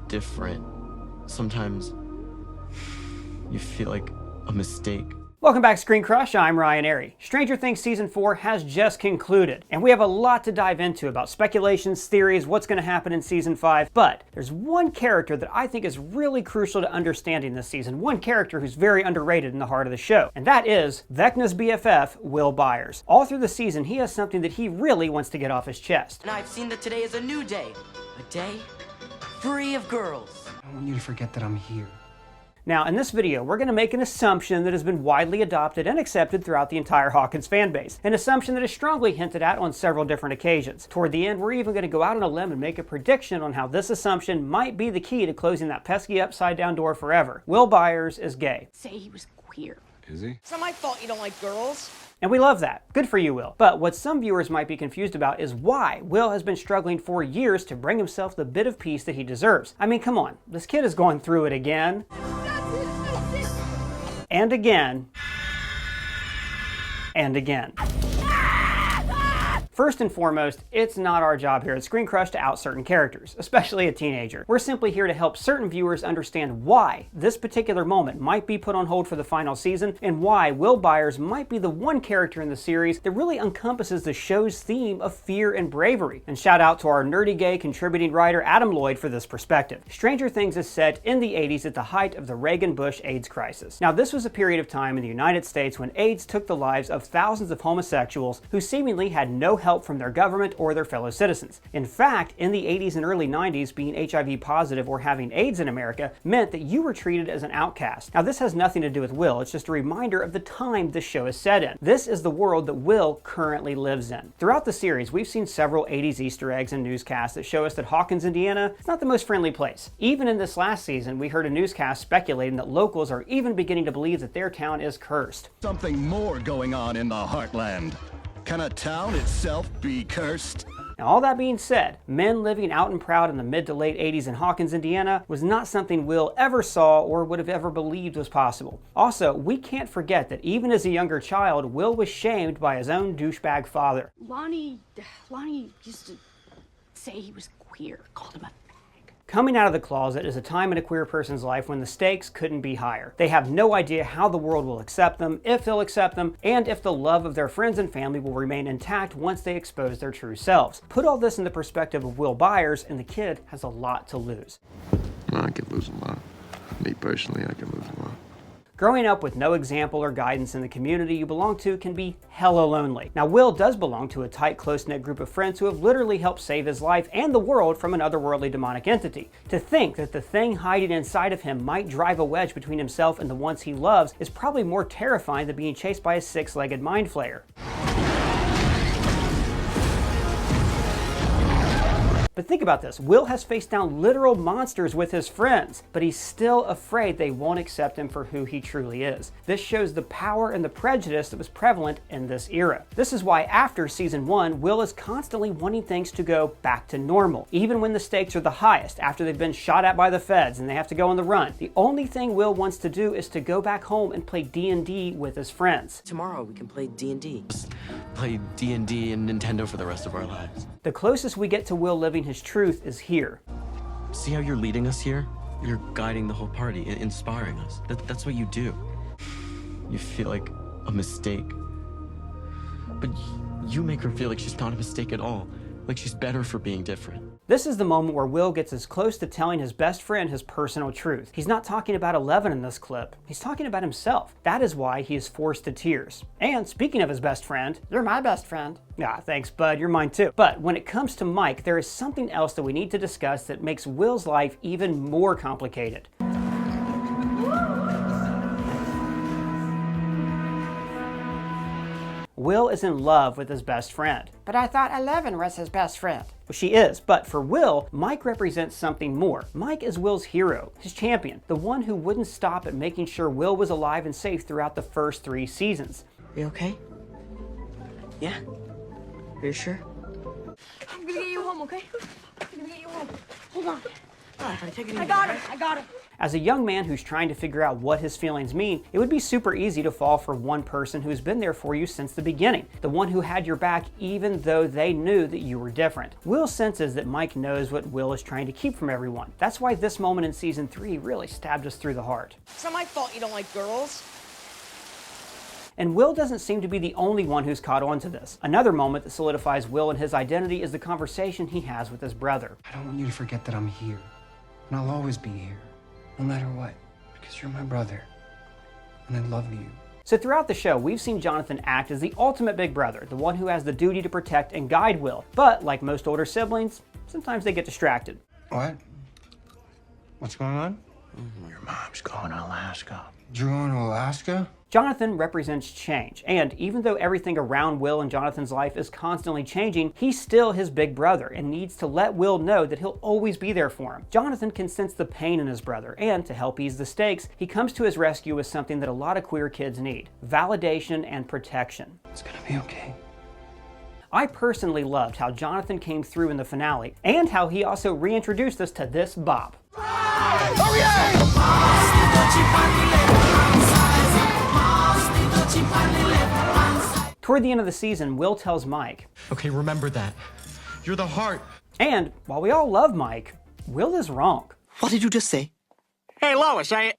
different, sometimes you feel like a mistake. Welcome back to Screencrush, I'm Ryan Airy. Stranger Things Season 4 has just concluded, and we have a lot to dive into about speculations, theories, what's going to happen in Season 5, but there's one character that I think is really crucial to understanding this season, one character who's very underrated in the heart of the show, and that is Vecna's BFF, Will Byers. All through the season, he has something that he really wants to get off his chest. And I've seen that today is a new day, a day free of girls. I want you to forget that I'm here. Now, in this video, we're going to make an assumption that has been widely adopted and accepted throughout the entire Hawkins fanbase. An assumption that is strongly hinted at on several different occasions. Toward the end, we're even going to go out on a limb and make a prediction on how this assumption might be the key to closing that pesky upside-down door forever. Will Byers is gay. Say he was queer. Is he? It's not my fault you don't like girls. And we love that. Good for you, Will. But what some viewers might be confused about is why Will has been struggling for years to bring himself the bit of peace that he deserves. I mean, come on. This kid is going through it again. And again. And again. First and foremost, it's not our job here at Screencrush to out certain characters, especially a teenager. We're simply here to help certain viewers understand why this particular moment might be put on hold for the final season, and why Will Byers might be the one character in the series that really encompasses the show's theme of fear and bravery. And shout out to our nerdy gay contributing writer Adam Loyd for this perspective. Stranger Things is set in the 80s at the height of the Reagan-Bush AIDS crisis. Now, this was a period of time in the United States when AIDS took the lives of thousands of homosexuals who seemingly had no help from their government or their fellow citizens. In fact, in the 80s and early 90s, being HIV positive or having AIDS in America meant that you were treated as an outcast. Now, this has nothing to do with Will. It's just a reminder of the time this show is set in. This is the world that Will currently lives in. Throughout the series, we've seen several 80s Easter eggs and newscasts that show us that Hawkins, Indiana is not the most friendly place. Even in this last season, we heard a newscast speculating that locals are even beginning to believe that their town is cursed. Something more going on in the heartland. Can a town itself be cursed? Now, all that being said, men living out and proud in the mid to late 80s in Hawkins, Indiana was not something Will ever saw or would have ever believed was possible. Also, we can't forget that even as a younger child, Will was shamed by his own douchebag father. Lonnie used to say he was queer, called him a... Coming out of the closet is a time in a queer person's life when the stakes couldn't be higher. They have no idea how the world will accept them, if they'll accept them, and if the love of their friends and family will remain intact once they expose their true selves. Put all this in the perspective of Will Byers, and the kid has a lot to lose. I can lose a lot. Me personally, I can lose a lot. Growing up with no example or guidance in the community you belong to can be hella lonely. Now, Will does belong to a tight, close-knit group of friends who have literally helped save his life and the world from an otherworldly demonic entity. To think that the thing hiding inside of him might drive a wedge between himself and the ones he loves is probably more terrifying than being chased by a six-legged mind flayer. But think about this, Will has faced down literal monsters with his friends, but he's still afraid they won't accept him for who he truly is. This shows the power and the prejudice that was prevalent in this era. This is why after season 1, Will is constantly wanting things to go back to normal, even when the stakes are the highest, after they've been shot at by the feds and they have to go on the run. The only thing Will wants to do is to go back home and play D&D with his friends. Tomorrow we can play D&D. Just play D&D and Nintendo for the rest of our lives. The closest we get to Will living his truth is here. See how you're leading us here? You're guiding the whole party, inspiring us. That's what you do. You feel like a mistake. But you make her feel like she's not a mistake at all. Like she's better for being different. This is the moment where Will gets as close to telling his best friend his personal truth. He's not talking about Eleven in this clip. He's talking about himself. That is why he is forced to tears. And speaking of his best friend, you're my best friend. Yeah, thanks, bud. You're mine too. But when it comes to Mike, there is something else that we need to discuss that makes Will's life even more complicated. Will is in love with his best friend. But I thought Eleven was his best friend. Well, she is, but for Will, Mike represents something more. Mike is Will's hero, his champion, the one who wouldn't stop at making sure Will was alive and safe throughout the first 3 seasons. Are you okay? Yeah? Are you sure? I'm gonna get you home, okay? I'm gonna get you home. Hold on. All right, take it easy. I got it. As a young man who's trying to figure out what his feelings mean, it would be super easy to fall for one person who's been there for you since the beginning, the one who had your back even though they knew that you were different. Will senses that Mike knows what Will is trying to keep from everyone. That's why this moment in season 3 really stabbed us through the heart. It's not my fault you don't like girls. And Will doesn't seem to be the only one who's caught on to this. Another moment that solidifies Will and his identity is the conversation he has with his brother. I don't want you to forget that I'm here. And I'll always be here, no matter what, because you're my brother. And I love you. So throughout the show, we've seen Jonathan act as the ultimate big brother, the one who has the duty to protect and guide Will. But like most older siblings, sometimes they get distracted. What? What's going on? Your mom's going to Alaska. You're going to Alaska? Jonathan represents change, and even though everything around Will and Jonathan's life is constantly changing, he's still his big brother and needs to let Will know that he'll always be there for him. Jonathan can sense the pain in his brother, and to help ease the stakes, he comes to his rescue with something that a lot of queer kids need: validation and protection. It's gonna be okay. I personally loved how Jonathan came through in the finale, and how he also reintroduced us to this bop. Oh yeah! Toward the end of the season, Will tells Mike, Okay, remember that. You're the heart. and while we all love Mike, Will is wrong. What did you just say? Hey, Lois, hey,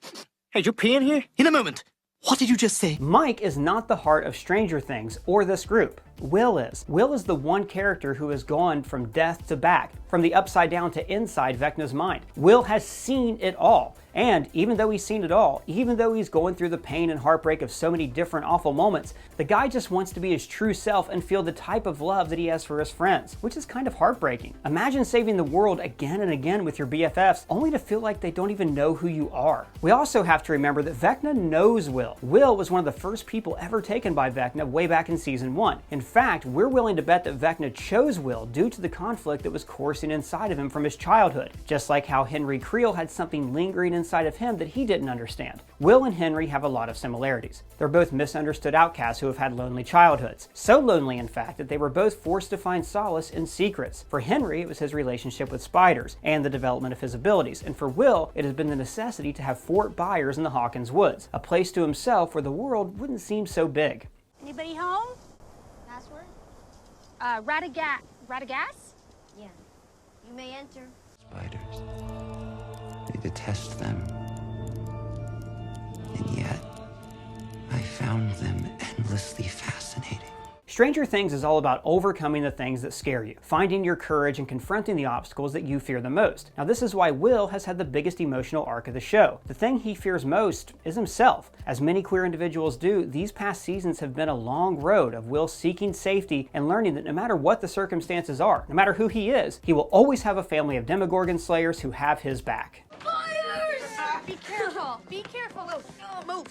you peeing here? In a moment. What did you just say? Mike is not the heart of Stranger Things or this group. Will is. Will is the one character who has gone from death to back, from the upside down to inside Vecna's mind. Will has seen it all. And even though he's seen it all, even though he's going through the pain and heartbreak of so many different awful moments, the guy just wants to be his true self and feel the type of love that he has for his friends, which is kind of heartbreaking. Imagine saving the world again and again with your BFFs, only to feel like they don't even know who you are. We also have to remember that Vecna knows Will. Will was one of the first people ever taken by Vecna way back in season 1. In fact, we're willing to bet that Vecna chose Will due to the conflict that was coursing inside of him from his childhood, just like how Henry Creel had something lingering inside of him that he didn't understand. Will and Henry have a lot of similarities. They're both misunderstood outcasts who have had lonely childhoods. So lonely, in fact, that they were both forced to find solace in secrets. For Henry, it was his relationship with spiders and the development of his abilities. And for Will, it has been the necessity to have Fort Byers in the Hawkins woods, a place to himself where the world wouldn't seem so big. Anybody home? Password? Radagast? Yeah. You may enter. Spiders. They detest them. And yet, I found them endlessly fascinating. Stranger Things is all about overcoming the things that scare you, finding your courage and confronting the obstacles that you fear the most. Now this is why Will has had the biggest emotional arc of the show. The thing he fears most is himself. As many queer individuals do, these past seasons have been a long road of Will seeking safety and learning that no matter what the circumstances are, no matter who he is, he will always have a family of Demogorgon slayers who have his back. Be careful. Be careful. Move.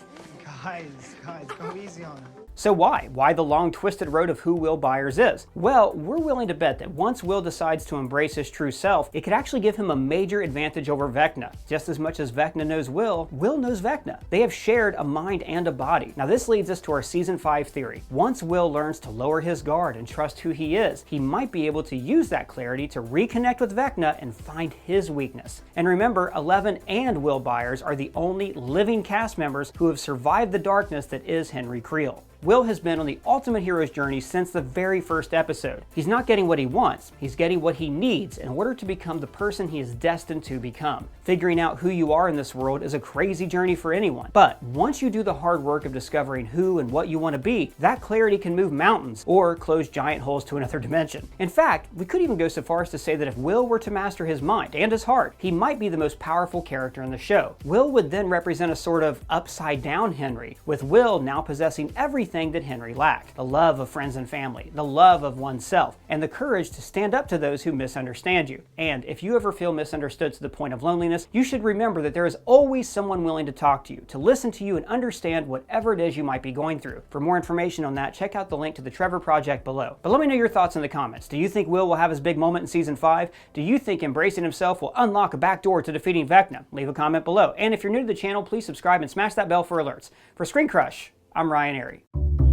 Guys, go easy on him. So why? Why the long twisted road of who Will Byers is? Well, we're willing to bet that once Will decides to embrace his true self, it could actually give him a major advantage over Vecna. Just as much as Vecna knows Will, Will knows Vecna. They have shared a mind and a body. Now this leads us to our season 5 theory. Once Will learns to lower his guard and trust who he is, he might be able to use that clarity to reconnect with Vecna and find his weakness. And remember, Eleven and Will Byers are the only living cast members who have survived the darkness that is Henry Creel. Will has been on the ultimate hero's journey since the very first episode. He's not getting what he wants, he's getting what he needs in order to become the person he is destined to become. Figuring out who you are in this world is a crazy journey for anyone, but once you do the hard work of discovering who and what you want to be, that clarity can move mountains or close giant holes to another dimension. In fact, we could even go so far as to say that if Will were to master his mind and his heart, he might be the most powerful character in the show. Will would then represent a sort of upside down Henry, with Will now possessing everything that Henry lacked: the love of friends and family, the love of oneself, and the courage to stand up to those who misunderstand you. And if you ever feel misunderstood to the point of loneliness, you should remember that there is always someone willing to talk to you, to listen to you and understand whatever it is you might be going through. For more information on that, check out the link to the Trevor Project below. But let me know your thoughts in the comments. Do you think Will have his big moment in season 5? Do you think embracing himself will unlock a back door to defeating Vecna? Leave a comment below. And if you're new to the channel, please subscribe and smash that bell for alerts. For Screencrush, I'm Ryan Airy.